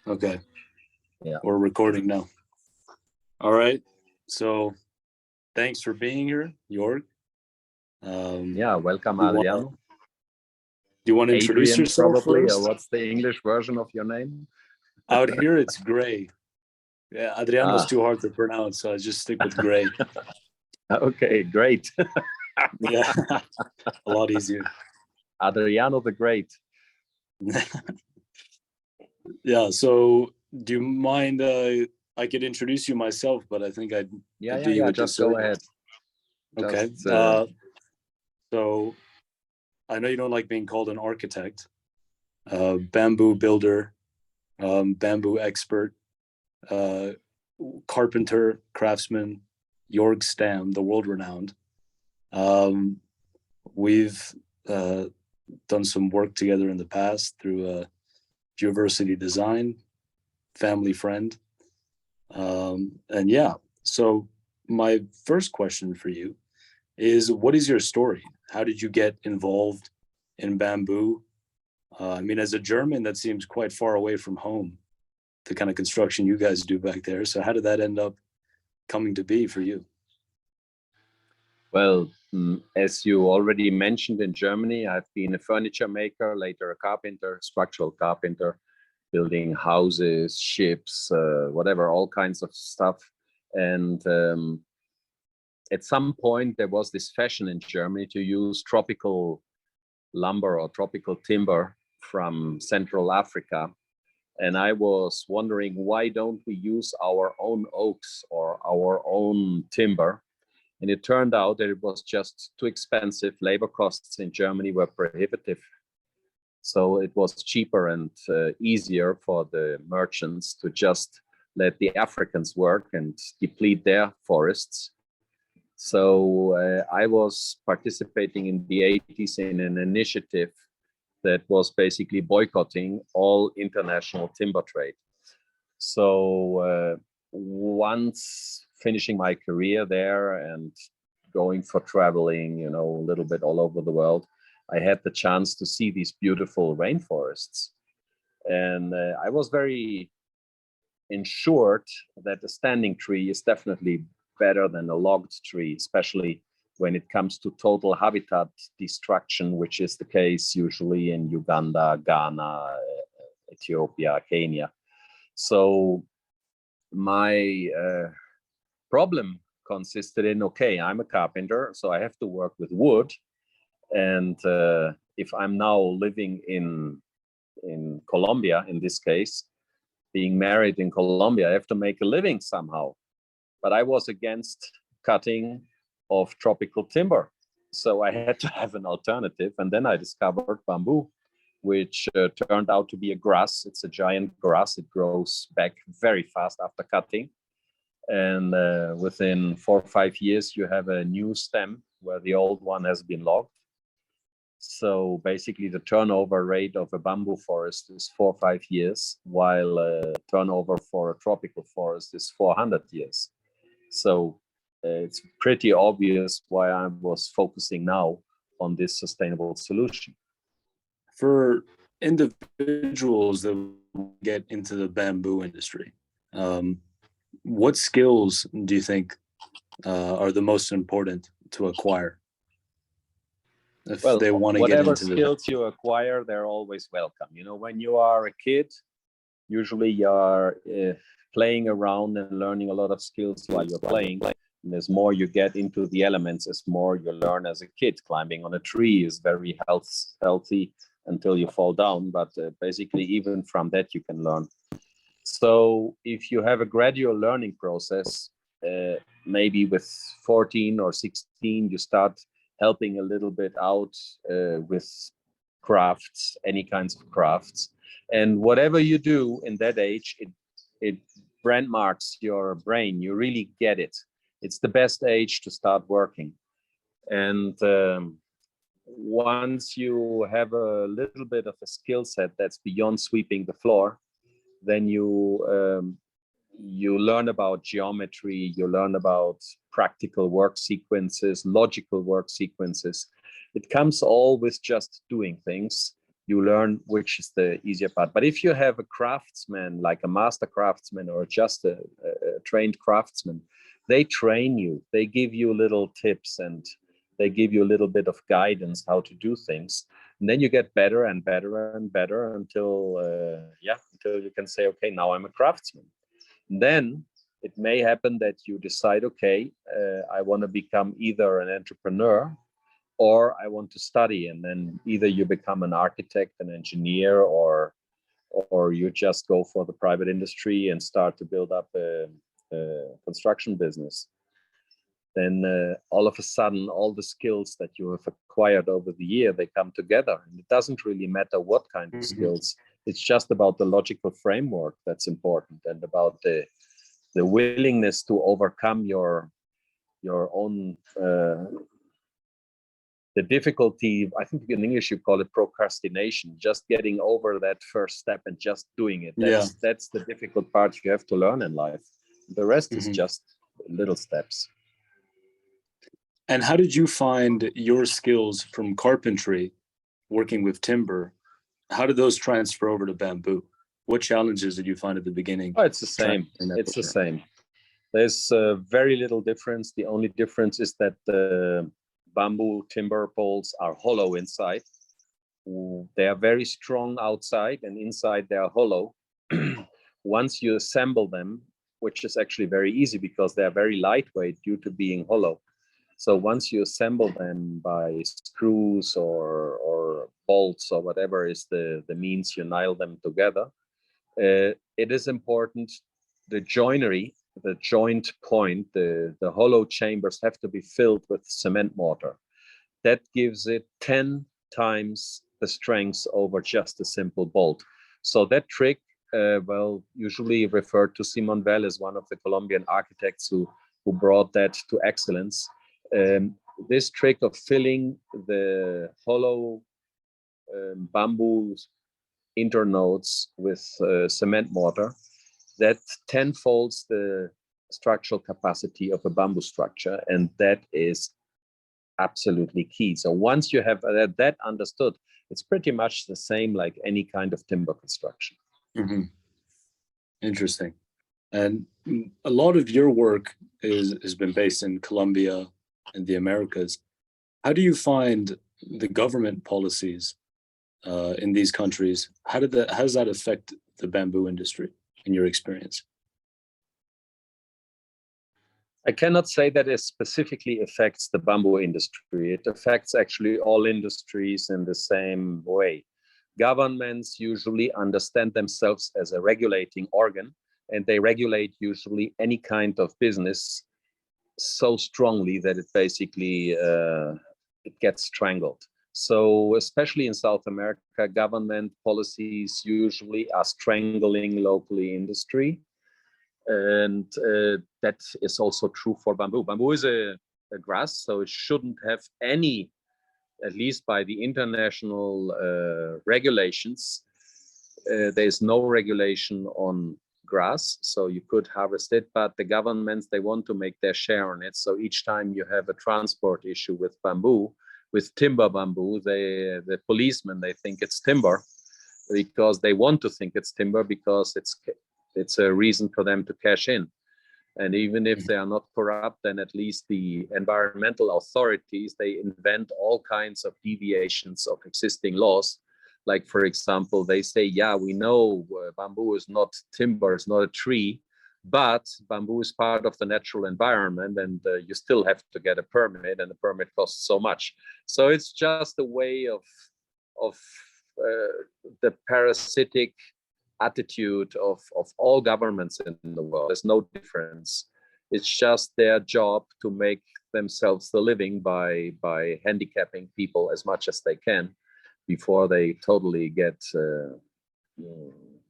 Okay, Yeah. we're recording now. All right. So thanks for being here, Jörg. Yeah, welcome, Do you want to Adriano. introduce Adrian, yourself probably, or first? what's the English version of your name? Out here, it's Gray. Yeah, Adriano's too hard to pronounce, so I just stick with Gray. Okay, great. Yeah, a lot easier. Adriano the Great. Yeah. So, do you mind? I could introduce you myself, but I think I'd do you a Just go disservice. ahead. Okay. Just, So I know you don't like being called an architect, bamboo builder, bamboo expert, uh, carpenter, craftsman, Jörg Stamm, the world renowned. We've done some work together in the past through university design, family friend. And yeah, so my first question for you is, what is your story? How did you get involved in bamboo? I mean, as a German, that seems quite far away from home, the kind of construction you guys do back there. So how did that end up coming to be for you? well, as you already mentioned, in Germany, I've been a furniture maker, later a carpenter, structural carpenter, building houses, ships, whatever, all kinds of stuff. And at some point, there was this fashion in Germany to use tropical lumber or tropical timber from Central Africa. And I was wondering, why don't we use our own oaks or our own timber? And it turned out that it was just too expensive. Labor costs in Germany were prohibitive. So it was cheaper and easier for the merchants to just let the Africans work and deplete their forests. So I was participating in the 80s in an initiative that was basically boycotting all international timber trade. So once finishing my career there and going for traveling, a little bit all over the world, I had the chance to see these beautiful rainforests. And I was very ensured that a standing tree is definitely better than a logged tree, especially when it comes to total habitat destruction, which is the case usually in Uganda, Ghana, Ethiopia, Kenya. So my problem consisted in, okay, I'm a carpenter, so I have to work with wood. And if I'm now living in Colombia, in this case, being married in Colombia, I have to make a living somehow. But I was against cutting of tropical timber. So I had to have an alternative. And then I discovered bamboo, which turned out to be a grass. It's a giant grass. It grows back very fast after cutting. And within 4 or 5 years, you have a new stem where the old one has been logged. So basically, the turnover rate of a bamboo forest is 4 or 5 years, while turnover for a tropical forest is 400 years. So it's pretty obvious why I was focusing now on this sustainable solution. For individuals that get into the bamboo industry, what skills do you think are the most important to acquire? If they want to get into whatever skills you acquire, they're always welcome. When you are a kid, usually you're playing around and learning a lot of skills while you're playing. And as more you get into the elements, as more you learn as a kid. Climbing on a tree is very healthy until you fall down. But basically, even from that, you can learn. So if you have a gradual learning process, maybe with 14 or 16, you start helping a little bit out with crafts, any kinds of crafts. And whatever you do in that age, it brand marks your brain. You really get it. It's the best age to start working. And once you have a little bit of a skill set that's beyond sweeping the floor, then you learn about geometry, you learn about practical work sequences, logical work sequences. It comes all with just doing things. you learn which is the easier part. But if you have a craftsman, like a master craftsman or just a trained craftsman, they train you, they give you little tips, and they give you a little bit of guidance how to do things. And then you get better and better and better until until you can say, okay, now I'm a craftsman. And then it may happen that you decide, okay, I want to become either an entrepreneur or I want to study, and then either you become an architect, an engineer, or you just go for the private industry and start to build up a construction business. Then all of a sudden, all the skills that you have acquired over the year, they come together. And it doesn't really matter what kind of skills. It's just about the logical framework that's important, and about the willingness to overcome your own the difficulty. I think in English you call it procrastination, just getting over that first step and just doing it. That's the difficult part you have to learn in life. The rest is just little steps. And how did you find your skills from carpentry, working with timber? How did those transfer over to bamboo? What challenges did you find at the beginning? Oh, it's the same. It's the same. There's very little difference. The only difference is that the bamboo timber poles are hollow inside. They are very strong outside, and inside they are hollow. Once you assemble them, which is actually very easy because they are very lightweight due to being hollow. So once you assemble them by screws or bolts or whatever is the means you nail them together, it is important, the joinery, the joint point, the hollow chambers have to be filled with cement mortar. That gives it 10 times the strength over just a simple bolt. So that trick, usually referred to Simon Well as one of the Colombian architects who brought that to excellence. This trick of filling the hollow bamboo internodes with cement mortar, that tenfolds the structural capacity of a bamboo structure, and that is absolutely key. So once you have that understood, it's pretty much the same like any kind of timber construction. Interesting. And a lot of your work has been based in Colombia and the Americas. How do you find the government policies in these countries? How does that affect the bamboo industry in your experience? I cannot say that it specifically affects the bamboo industry. It affects actually all industries in the same way. Governments usually understand themselves as a regulating organ, and they regulate usually any kind of business so strongly that it basically it gets strangled. So especially in South America, government policies usually are strangling locally industry. And that is also true for bamboo. Bamboo is a grass, so it shouldn't have any, at least by the international regulations, there's no regulation on grass, so you could harvest it, but the governments, they want to make their share on it. So each time you have a transport issue with bamboo, with timber bamboo, the policemen, they think it's timber because they want to think it's timber because it's a reason for them to cash in. And even if they are not corrupt, then at least the environmental authorities, they invent all kinds of deviations of existing laws. Like, for example, they say, yeah, we know bamboo is not timber, it's not a tree, but bamboo is part of the natural environment, and you still have to get a permit, and the permit costs so much. So it's just a way of the parasitic attitude of all governments in the world. There's no difference. It's just their job to make themselves the living by handicapping people as much as they can before they totally get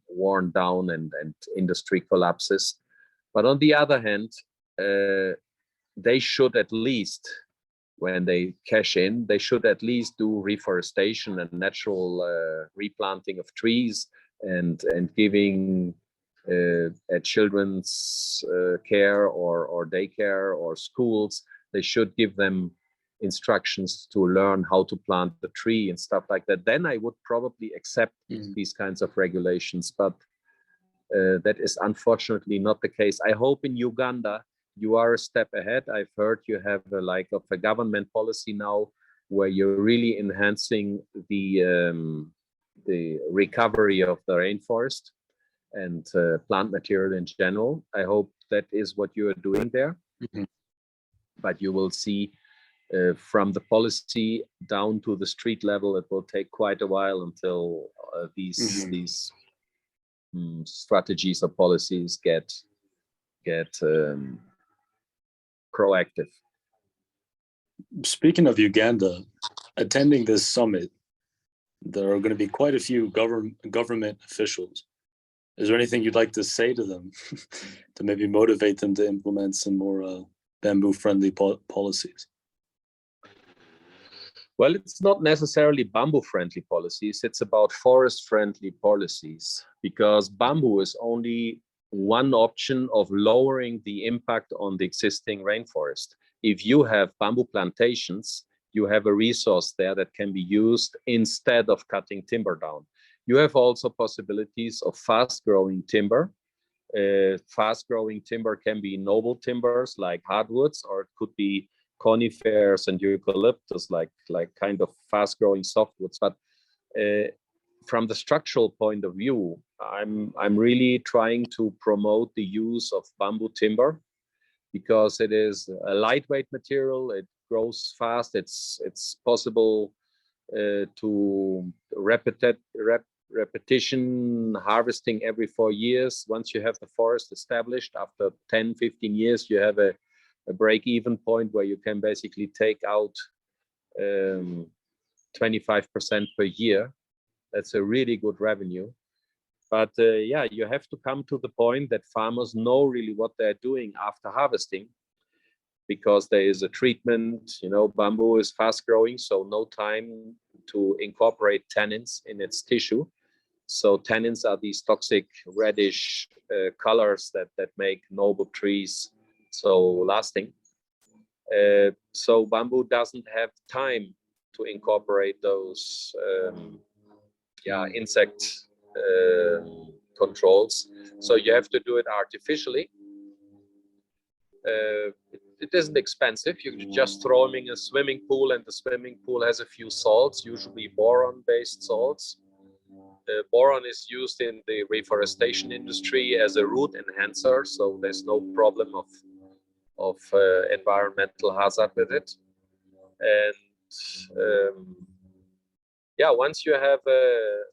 worn down and industry collapses. But on the other hand, they should at least, when they cash in, they should at least do reforestation and natural replanting of trees and giving children's care or daycare or schools. They should give them instructions to learn how to plant the tree and stuff like that, then I would probably accept these kinds of regulations. But that is unfortunately not the case. I hope in Uganda you are a step ahead. I've heard you have a government policy now where you're really enhancing the recovery of the rainforest and plant material in general. I hope that is what you are doing there. But you will see from the policy down to the street level, it will take quite a while until these strategies or policies get proactive. Speaking of Uganda, attending this summit, there are going to be quite a few government officials. Is there anything you'd like to say to them to maybe motivate them to implement some more bamboo-friendly policies? Well, it's not necessarily bamboo-friendly policies. It's about forest-friendly policies, because bamboo is only one option of lowering the impact on the existing rainforest. If you have bamboo plantations, you have a resource there that can be used instead of cutting timber down. You have also possibilities of fast-growing timber. Fast-growing timber can be noble timbers like hardwoods, or it could be conifers and eucalyptus, like kind of fast-growing softwoods. But from the structural point of view, I'm really trying to promote the use of bamboo timber, because it is a lightweight material. It grows fast. It's possible to repetition harvesting every 4 years. Once you have the forest established, after 10-15 years, you have a break-even point where you can basically take out 25% per year. That's a really good revenue. But yeah, you have to come to the point that farmers know really what they're doing after harvesting, because there is a treatment. Bamboo is fast growing, so no time to incorporate tannins in its tissue. So tannins are these toxic reddish colors that make noble trees so lasting. So bamboo doesn't have time to incorporate those insect controls. So you have to do it artificially. It isn't expensive. You just throw them in a swimming pool, and the swimming pool has a few salts, usually boron-based salts. Boron is used in the reforestation industry as a root enhancer, so there's no problem of environmental hazard with it. And once you have a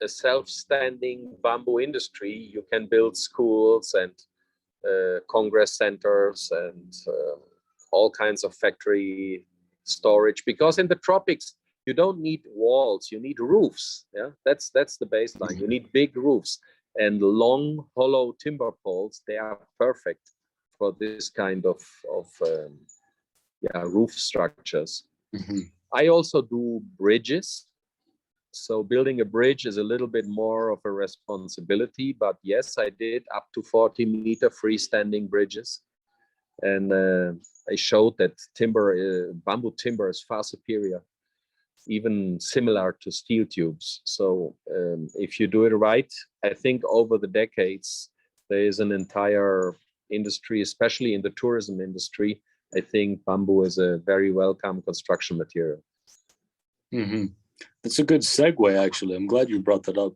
self-standing bamboo industry, you can build schools and congress centers and all kinds of factory storage, because in the tropics you don't need walls, you need roofs. That's the baseline. You need big roofs, and long hollow timber poles, they are perfect for this kind of roof structures. I also do bridges. So building a bridge is a little bit more of a responsibility, but yes, I did up to 40-meter freestanding bridges. And I showed that bamboo timber is far superior, even similar to steel tubes. So if you do it right, I think over the decades, there is an entire industry, especially in the tourism industry. I think bamboo is a very welcome construction material. That's a good segue, actually. I'm glad you brought that up.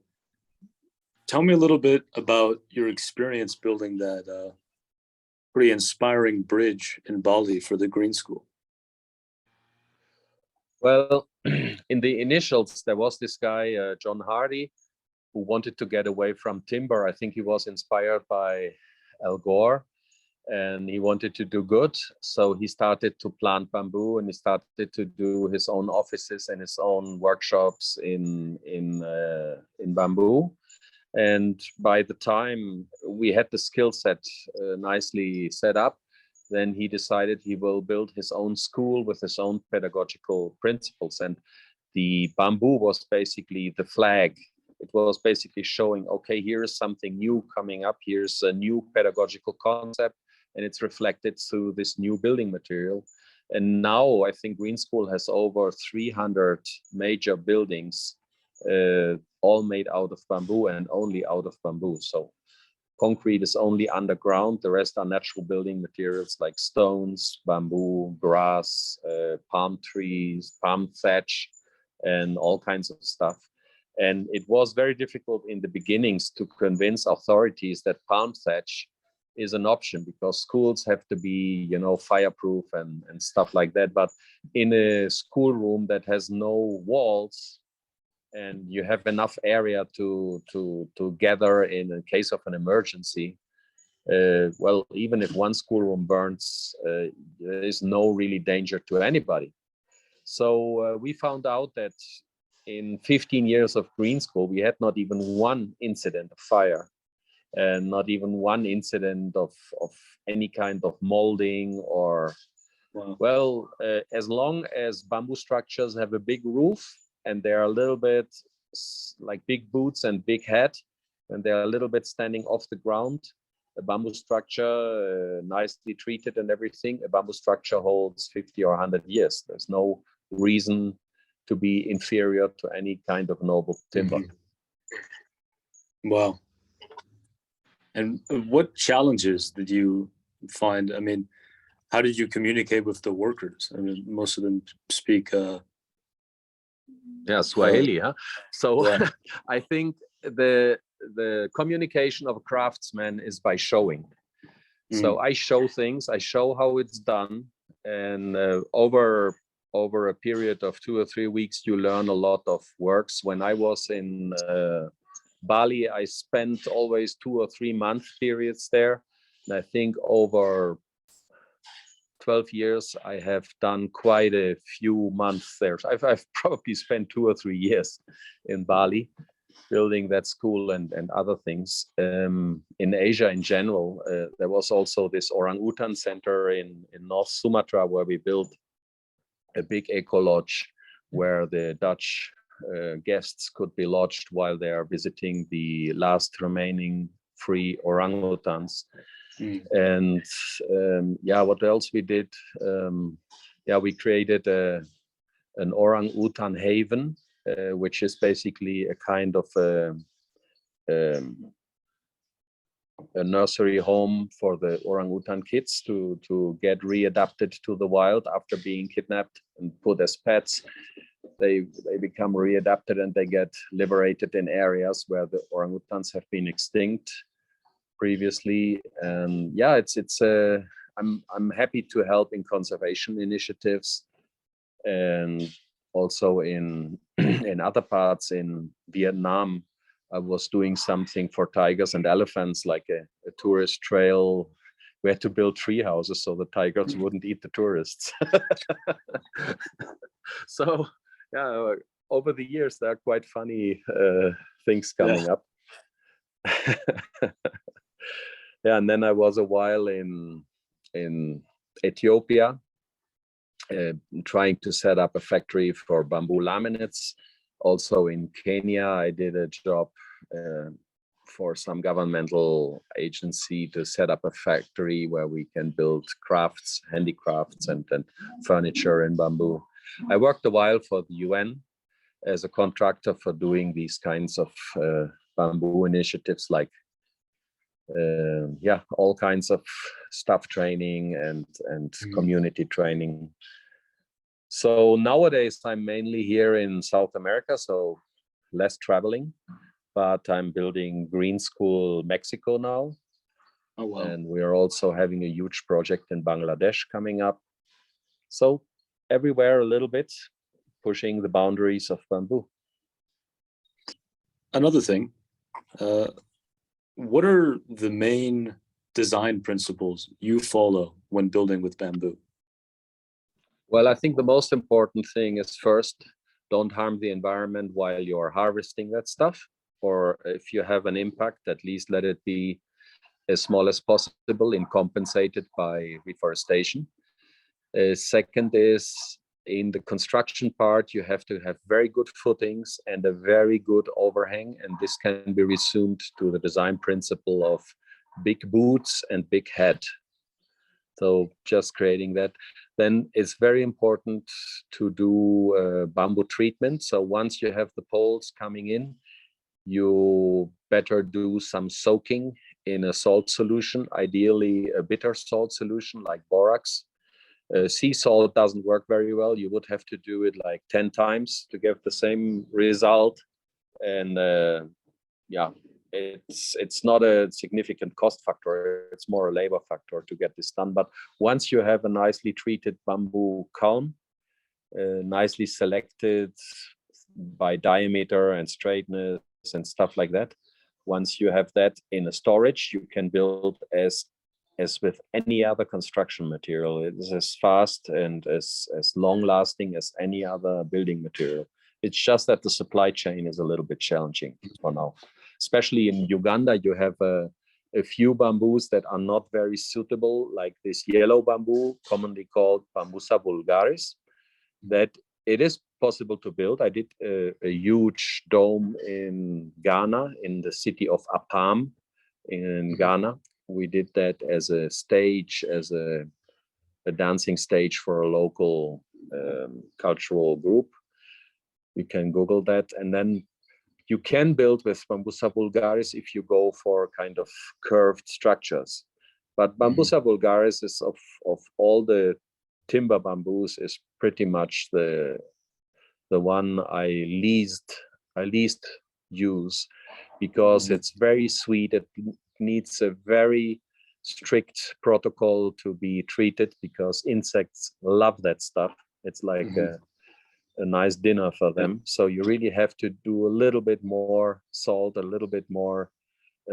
Tell me a little bit about your experience building that pretty inspiring bridge in Bali for the Green School. Well, in the initials, there was this guy, John Hardy, who wanted to get away from timber. I think he was inspired by Al Gore, and he wanted to do good. So he started to plant bamboo, and he started to do his own offices and his own workshops in bamboo. And by the time we had the skill set nicely set up, then he decided he will build his own school with his own pedagogical principles. And the bamboo was basically the flag. It was basically showing, okay, here is something new coming up. Here's a new pedagogical concept, and it's reflected through this new building material. And now I think Green School has over 300 major buildings, all made out of bamboo and only out of bamboo. So concrete is only underground. The rest are natural building materials like stones, bamboo, grass, palm trees, palm thatch, and all kinds of stuff. And it was very difficult in the beginnings to convince authorities that palm thatch is an option, because schools have to be, fireproof and stuff like that. But in a schoolroom that has no walls and you have enough area to gather in a case of an emergency, well, even if one schoolroom burns, there is no really danger to anybody. So we found out that in 15 years of Green School, we had not even one incident of fire, and not even one incident of any kind of molding or, Wow. well, as long as bamboo structures have a big roof and they're a little bit like big boots and big hat, and they're a little bit standing off the ground, a bamboo structure, nicely treated and everything, a bamboo structure holds 50 or 100 years. There's no reason to be inferior to any kind of noble timber. Mm-hmm. Wow. And what challenges did you find? I mean, how did you communicate with the workers? I mean, most of them speak Swahili, huh? So yeah. I think the communication of a craftsman is by showing. So I show things, I show how it's done, and over a period of 2 or 3 weeks, you learn a lot of works. When I was in Bali, I spent always 2 or 3 month periods there. And I think over 12 years, I have done quite a few months there. So I've probably spent 2 or 3 years in Bali building that school and other things. In Asia in general, there was also this orangutan center in North Sumatra where we built a big eco lodge where the Dutch guests could be lodged while they are visiting the last remaining free orangutans. And what else we did? We created an orangutan haven, which is basically a kind of a nursery home for the orangutan kids to get readapted to the wild after being kidnapped and put as pets. They become readapted and they get liberated in areas where the orangutans have been extinct previously. And I'm happy to help in conservation initiatives, and also in other parts in Vietnam. I was doing something for tigers and elephants, like a tourist trail. We had to build tree houses so the tigers wouldn't eat the tourists. So over the years, there are quite funny things coming up. And then I was a while in Ethiopia, trying to set up a factory for bamboo laminates. Also in Kenya, I did a job for some governmental agency to set up a factory where we can build crafts, handicrafts, and furniture in bamboo. I worked a while for the UN as a contractor for doing these kinds of bamboo initiatives, like all kinds of staff training and community training. So nowadays I'm mainly here in South America, so less traveling, but I'm building Green School Mexico now. Oh, wow. And we're also having a huge project in Bangladesh coming up. So everywhere a little bit, pushing the boundaries of bamboo. Another thing, what are the main design principles you follow when building with bamboo? Well, I think the most important thing is, first, don't harm the environment while you're harvesting that stuff. Or if you have an impact, at least let it be as small as possible and compensated by reforestation. Second is, in the construction part, you have to have very good footings and a very good overhang. And this can be resumed to the design principle of big boots and big head. So just creating that. Then it's very important to do bamboo treatment. So once you have the poles coming in, you better do some soaking in a salt solution, ideally a bitter salt solution like borax. Sea salt doesn't work very well. You would have to do it like 10 times to get the same result. And yeah, it's not a significant cost factor. It's more a labor factor to get this done. But once you have a nicely treated bamboo culm, nicely selected by diameter and straightness and stuff like that, once you have that in a storage, you can build as with any other construction material. It is as fast and as long lasting as any other building material. It's just that the supply chain is a little bit challenging for now. Especially in Uganda, you have a few bamboos that are not very suitable, like this yellow bamboo, commonly called Bambusa vulgaris, that it is possible to build. I did a huge dome in Ghana, in the city of Apam in Ghana. We did that as a stage, as a dancing stage for a local cultural group. You can Google that. And then you can build with Bambusa vulgaris if you go for kind of curved structures. But Bambusa vulgaris is of all the timber bamboos is pretty much the one I least use, because it's very sweet. It needs a very strict protocol to be treated because insects love that stuff. It's like a nice dinner for them. So you really have to do a little bit more salt, a little bit more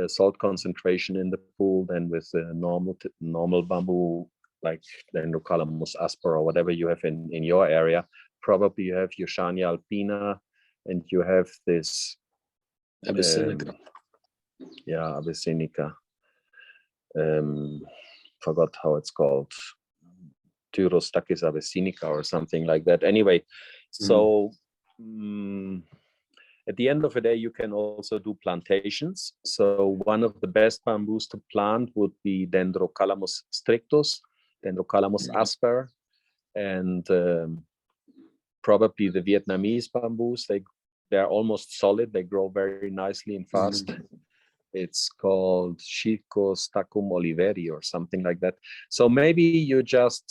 salt concentration in the pool than with normal bamboo, like Dendrocalamus asper or whatever you have in your area. Probably you have Yushania alpina, and you have this Abyssinica. Abyssinica. Forgot how it's called. Tyrostakis abyssinica or something like that. Anyway, so at the end of the day, you can also do plantations. So one of the best bamboos to plant would be Dendrocalamus strictus, Dendrocalamus asper, and probably the Vietnamese bamboos. They're almost solid. They grow very nicely and fast. It's called Schistostakum oliveri or something like that. So maybe you just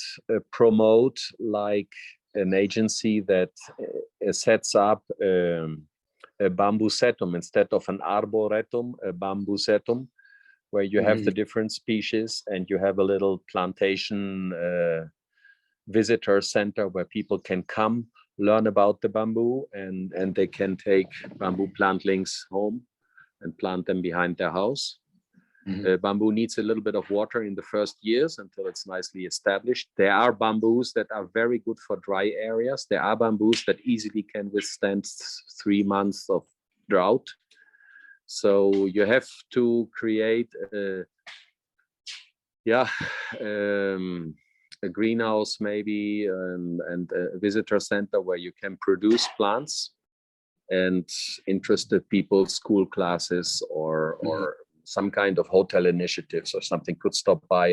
promote like an agency that sets up a bambusetum instead of an arboretum, a bambusetum, where you have the different species and you have a little plantation visitor center where people can come learn about the bamboo, and they can take bamboo plantlings home and plant them behind their house. Bamboo needs a little bit of water in the first years until it's nicely established. There are bamboos that are very good for dry areas. There are bamboos that easily can withstand 3 months of drought. So you have to create a greenhouse maybe, and a visitor center where you can produce plants, and interested people, school classes or some kind of hotel initiatives or something could stop by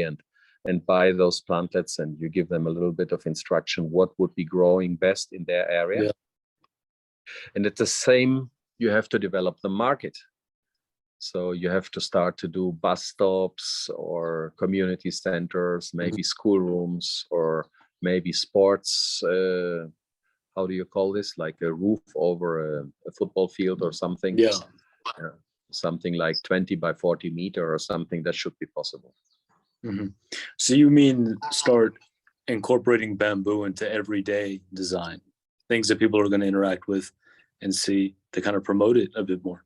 and buy those plantlets, and you give them a little bit of instruction what would be growing best in their area. And at the same, you have to develop the market. So you have to start to do bus stops or community centers, maybe schoolrooms, or maybe sports. How do you call this? Like a roof over a football field or something. Something like 20 by 40 meter or something. That should be possible. So you mean start incorporating bamboo into everyday design, things that people are going to interact with and see, to kind of promote it a bit more?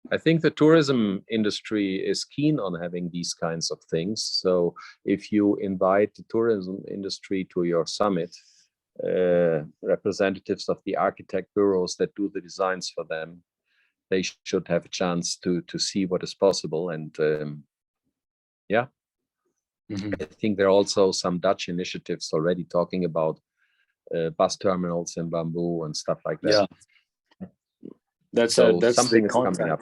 I think the tourism industry is keen on having these kinds of things. So if you invite the tourism industry to your summit, representatives of the architect bureaus that do the designs for them, they should have a chance to see what is possible. And I think there are also some Dutch initiatives already talking about bus terminals in bamboo and stuff like that. That's something the is coming up.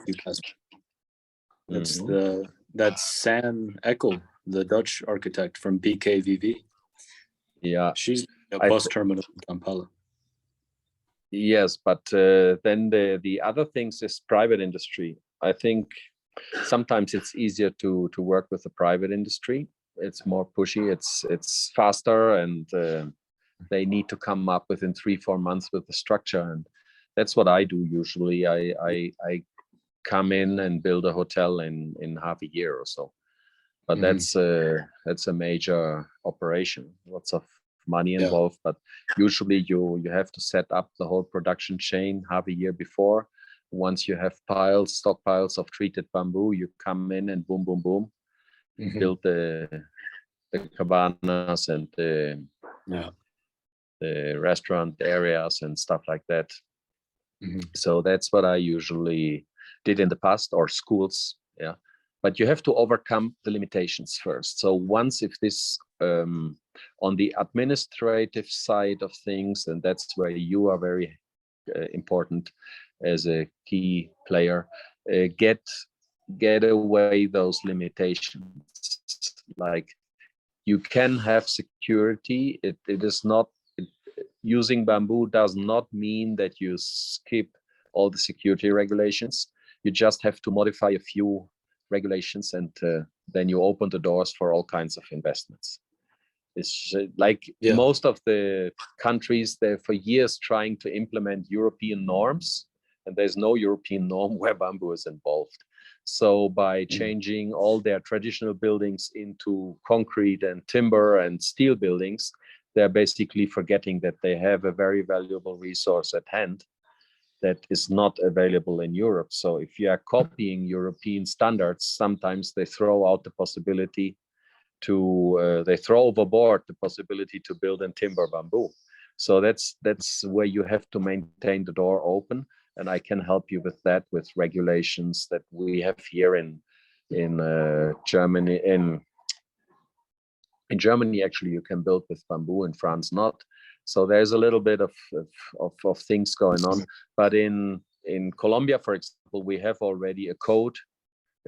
That's SAN Echo the Dutch architect from BKVV. Yeah, She's a I bus th- terminal in Kampala. yes, but then the other things is private industry. I think sometimes it's easier to work with the private industry. It's more pushy. It's faster, and they need to come up within 3-4 months with the structure, and that's what I do usually. I come in and build a hotel in half a year or so. But that's a major operation. Lots of money Yeah. involved. But usually you have to set up the whole production chain half a year before. Once you have stockpiles of treated bamboo, you come in and boom, boom, boom, build the cabanas and Yeah. the restaurant areas and stuff like that. Mhm. So that's what I usually did in the past, or schools. Yeah. But you have to overcome the limitations first. So once, if this on the administrative side of things, and that's where you are very important as a key player, get away those limitations. Like, you can have security. It is not, using bamboo does not mean that you skip all the security regulations. You just have to modify a few regulations, and then you open the doors for all kinds of investments. It's like most of the countries, they're for years trying to implement European norms, and there's no European norm where bamboo is involved. So by changing all their traditional buildings into concrete and timber and steel buildings, they're basically forgetting that they have a very valuable resource at hand that is not available in Europe. So if you are copying European standards, sometimes they throw out the possibility they throw overboard the possibility to build in timber bamboo. So that's where you have to maintain the door open, and I can help you with that, with regulations that we have here in Germany. In Germany, actually, you can build with bamboo. In France, not. So there's a little bit of things going on. But in Colombia, for example, we have already a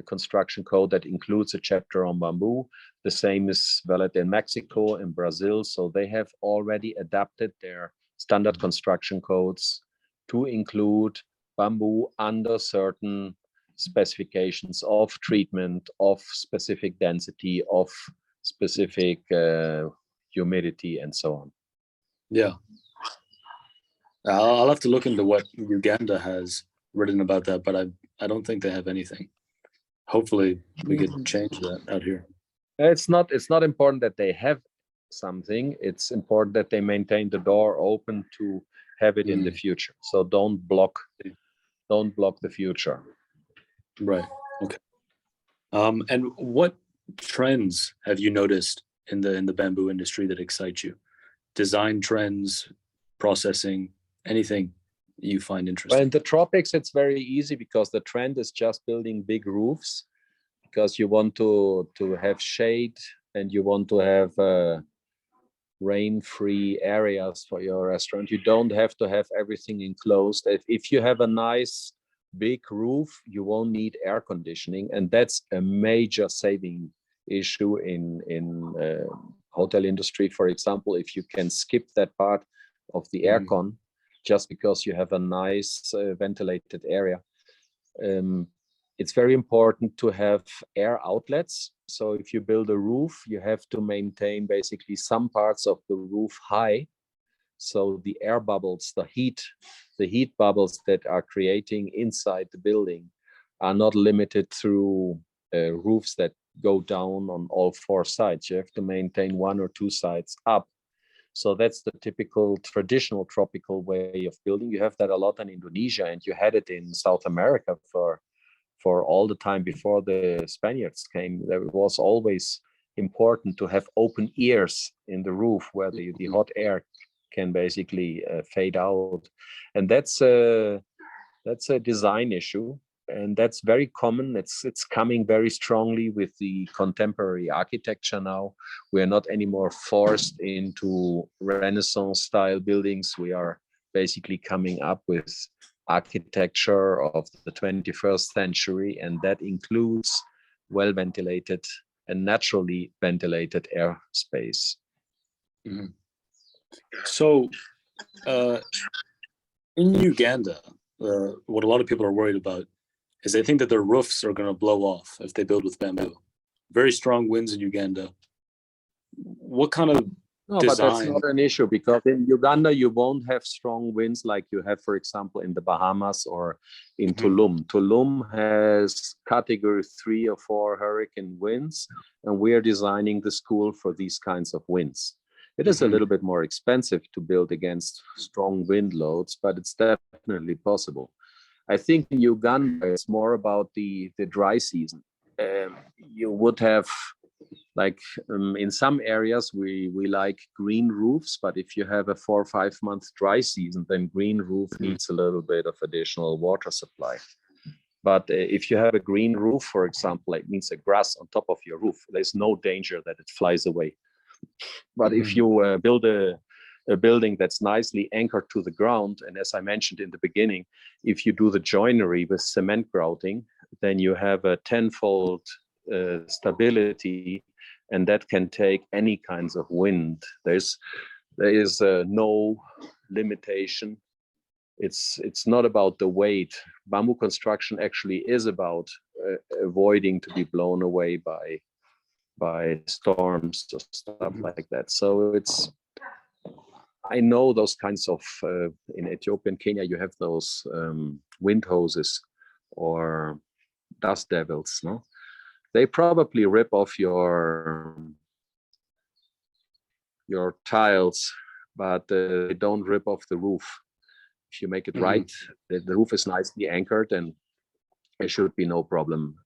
construction code that includes a chapter on bamboo. The same is valid in Mexico, in Brazil. So they have already adapted their standard construction codes to include bamboo under certain specifications of treatment, of specific density, of specific humidity, and so on. Yeah. I'll have to look into what Uganda has written about that, but I don't think they have anything. Hopefully we could change that out here. It's not important that they have something. It's important that they maintain the door open to have it in the future. So don't block the future. Right. Okay. And what trends have you noticed in the bamboo industry that excite you? Design trends, processing, anything you find interesting? Well, in the tropics, it's very easy because the trend is just building big roofs, because you want to have shade and you want to have rain-free areas for your restaurant. You don't have to have everything enclosed. If you have a nice big roof, you won't need air conditioning, and that's a major saving issue in hotel industry, for example. If you can skip that part of the aircon just because you have a nice ventilated area. It's very important to have air outlets. So if you build a roof, you have to maintain basically some parts of the roof high. So the air bubbles, the heat bubbles that are creating inside the building are not limited through roofs that go down on all 4 sides. You have to maintain 1 or 2 sides up. So that's the typical traditional tropical way of building. You have that a lot in Indonesia, and you had it in South America for all the time before the Spaniards came. There was always important to have open ears in the roof where the hot air can basically fade out. And that's a design issue, and that's very common. It's coming very strongly with the contemporary architecture now. We are not anymore forced into Renaissance style buildings. We are basically coming up with architecture of the 21st century, and that includes well ventilated and naturally ventilated airspace. Mm-hmm. So in Uganda, what a lot of people are worried about is they think that their roofs are going to blow off if they build with bamboo. Very strong winds in Uganda. What kind of No, design? but that's not an issue, because in Uganda you won't have strong winds like you have, for example, in the Bahamas or in Tulum. Tulum has category 3 or 4 hurricane winds, and we are designing the school for these kinds of winds. It is a little bit more expensive to build against strong wind loads, but it's definitely possible. I think in Uganda it's more about the dry season. You would have, like in some areas we like green roofs, but if you have a 4 or 5 month dry season, then green roof needs a little bit of additional water supply. But if you have a green roof, for example, it means a grass on top of your roof, there's no danger that it flies away. But if you build a building that's nicely anchored to the ground, and as I mentioned in the beginning, if you do the joinery with cement grouting, then you have a tenfold stability, and that can take any kinds of wind. There is no limitation. It's not about the weight. Bamboo construction actually is about avoiding to be blown away by storms or stuff like that. So I know those kinds of, in Ethiopia and Kenya, you have those wind hoses or dust devils, no? They probably rip off your tiles, but they don't rip off the roof. If you make it right, the roof is nicely anchored, and there should be no problem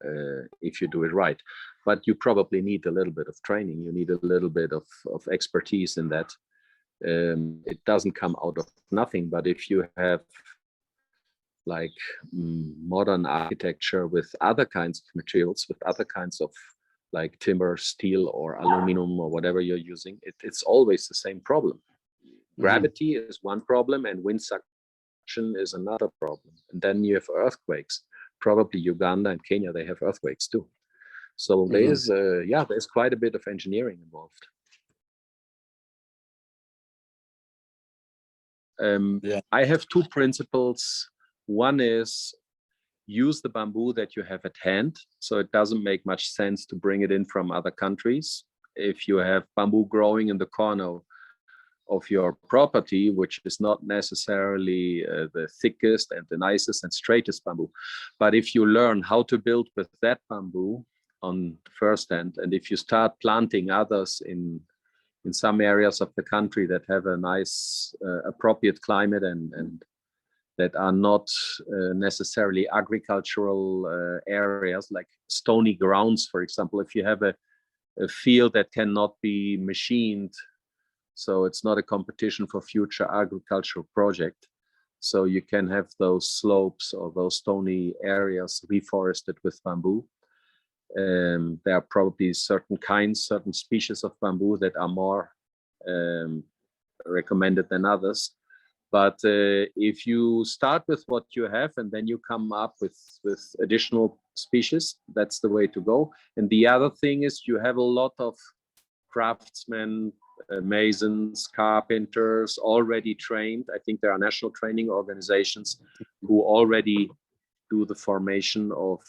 if you do it right. But you probably need a little bit of training. You need a little bit of expertise in that. It doesn't come out of nothing, but if you have like modern architecture with other kinds of materials, with other kinds of like timber, steel, or aluminum, or whatever you're using, it's always the same problem. Gravity is one problem, and wind suction is another problem. And then you have earthquakes. Probably Uganda and Kenya, they have earthquakes too. So there's quite a bit of engineering involved. I have 2 principles. One is use the bamboo that you have at hand. So it doesn't make much sense to bring it in from other countries. If you have bamboo growing in the corner of your property, which is not necessarily the thickest and the nicest and straightest bamboo, but if you learn how to build with that bamboo on first hand, and if you start planting others in some areas of the country that have a nice appropriate climate and that are not necessarily agricultural areas, like stony grounds, for example. If you have a field that cannot be machined, so it's not a competition for future agricultural project, so you can have those slopes or those stony areas reforested with bamboo. There are probably certain species of bamboo that are more recommended than others. But if you start with what you have and then you come up with additional species, that's the way to go. And the other thing is you have a lot of craftsmen, masons, carpenters already trained. I think there are national training organizations who already do the formation of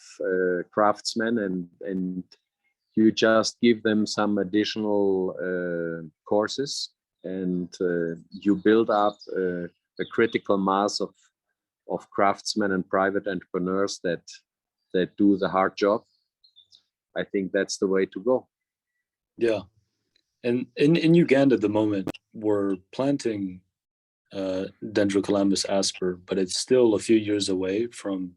craftsmen, and you just give them some additional courses, and you build up a critical mass of craftsmen and private entrepreneurs that do the hard job. I think that's the way to go. Yeah. And in Uganda at the moment, we're planting Dendrocalamus asper, but it's still a few years away from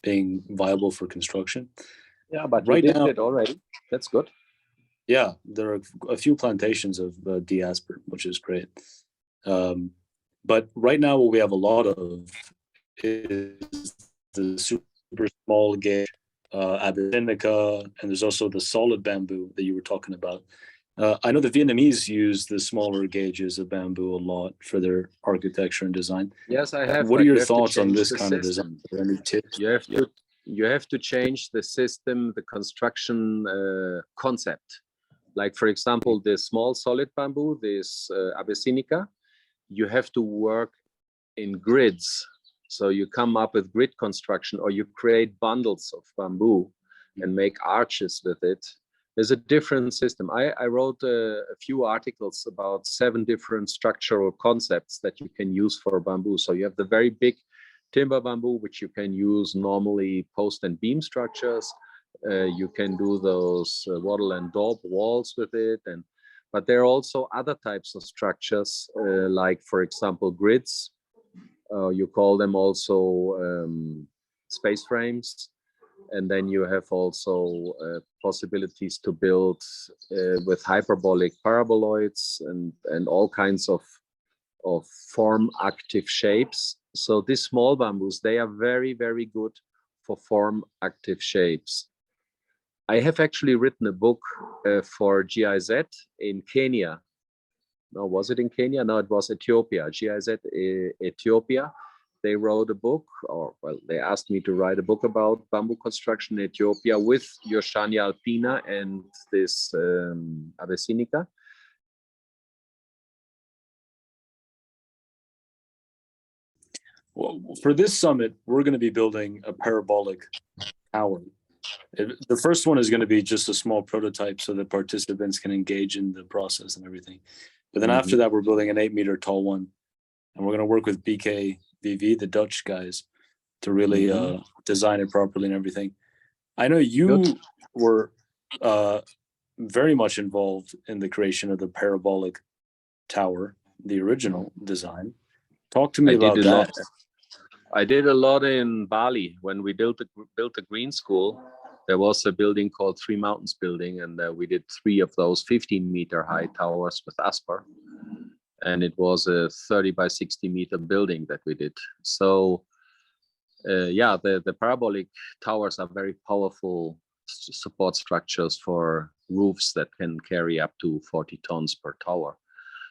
being viable for construction. Yeah, but right you did now it already. That's good. Yeah, there are a few plantations of D. asper, which is great. But right now, what we have a lot of is the super small gauge Abyssinica, and there's also the solid bamboo that you were talking about. I know the Vietnamese use the smaller gauges of bamboo a lot for their architecture and design. Yes, I have. What are your thoughts on this kind of design? Are there any tips? You have to you have to change the system, the construction concept. Like, for example, the small solid bamboo, this Abyssinica, you have to work in grids. So you come up with grid construction, or you create bundles of bamboo and make arches with it. There's a different system. I wrote a few articles about 7 different structural concepts that you can use for bamboo. So you have the very big timber bamboo, which you can use normally post and beam structures. You can do those wattle and daub walls with it. But there are also other types of structures, like, for example, grids. You call them also space frames. And then you have also possibilities to build with hyperbolic paraboloids and all kinds of form active shapes. So these small bamboos, they are very, very good for form active shapes. I have actually written a book for GIZ in Kenya. No, was it in Kenya? No, it was Ethiopia. GIZ Ethiopia. They wrote a book, or well, they asked me to write a book about bamboo construction in Ethiopia with Yoshania alpina and this Abyssinica. Well, for this summit, we're going to be building a parabolic tower. The first one is going to be just a small prototype so that participants can engage in the process and everything. But then after that, we're building an 8-meter tall one. And we're going to work with BKVV, the Dutch guys, to really design it properly and everything. I know you were very much involved in the creation of the parabolic tower, the original design. Talk to me about that. I did a lot in Bali when we built the green school. There was a building called Three Mountains Building, and we did 3 of those 15-meter high towers with Asper. And it was a 30 by 60 meter building that we did. So yeah, the parabolic towers are very powerful support structures for roofs that can carry up to 40 tons per tower.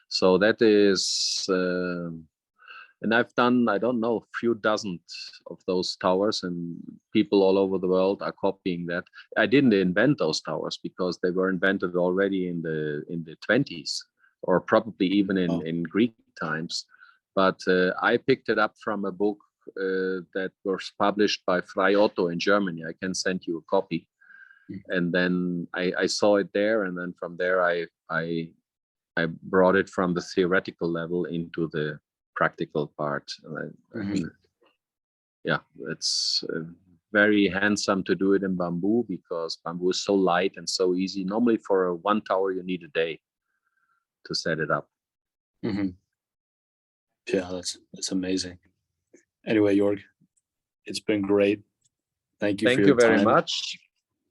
So that is, and I've done, I don't know, a few dozen of those towers, and people all over the world are copying that. I didn't invent those towers because they were invented already in the 20s. Or probably even in Greek times. But I picked it up from a book that was published by Frei Otto in Germany. I can send you a copy. And then I saw it there, and then from there I brought it from the theoretical level into the practical part. Yeah, it's very handsome to do it in bamboo because bamboo is so light and so easy. Normally for one tower you need a day to set it up. Yeah, that's amazing. Anyway, Jörg, it's been great. Thank you for your time. Very much.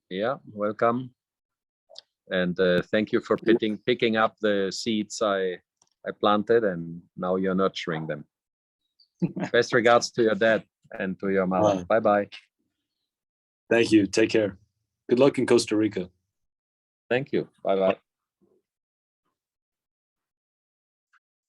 Yeah, welcome. And thank you for picking up the seeds I planted, and now you're nurturing them. Best regards to your dad and to your mom. Bye-bye. Thank you. Take care. Good luck in Costa Rica. Thank you. Bye-bye.